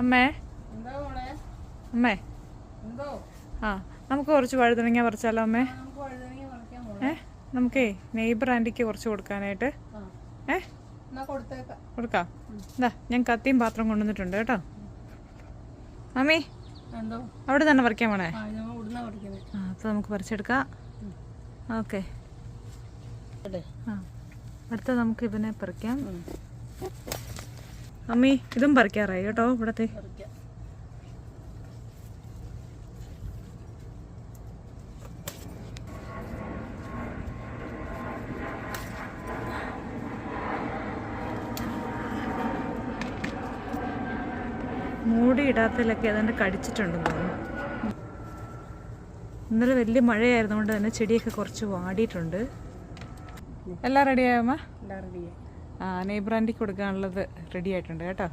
അമ്മേ അമ്മേ ആ നമുക്ക് കുറച്ച് വഴുതനങ്ങ പറിച്ചാലോ അമ്മേ? നമുക്കേ നെയ്ബർ ആൻറ്റിക്ക് കുറച്ച് കൊടുക്കാനായിട്ട് കൊടുക്കാം. എന്താ ഞാൻ കത്തിയും പാത്രം കൊണ്ടുവന്നിട്ടുണ്ട് കേട്ടോ. മമ്മി അവിടെ തന്നെ പറിക്കാൻ പോണേ? ആ അപ്പോൾ നമുക്ക് പറിച്ചെടുക്കാം. ഓക്കെ ആ അടുത്ത നമുക്ക് ഇവനെ പറിക്കാം. അമ്മി ഇതും പറിക്കാറായി കേട്ടോ. ഇവിടത്തെ മൂടി ഇടാത്തതിലൊക്കെ ഏതാണ്ട് കടിച്ചിട്ടുണ്ടെന്ന് തോന്നുന്നു. ഇന്നലെ വലിയ മഴയായിരുന്നുകൊണ്ട് തന്നെ ചെടിയൊക്കെ കുറച്ച് വാടിയിട്ടുണ്ട്. എല്ലാം റെഡിയായോ അമ്മ? ആ നെയ്ബർ ആൻറ്റിക്ക് കൊടുക്കാനുള്ളത് റെഡി ആയിട്ടുണ്ട് കേട്ടോ.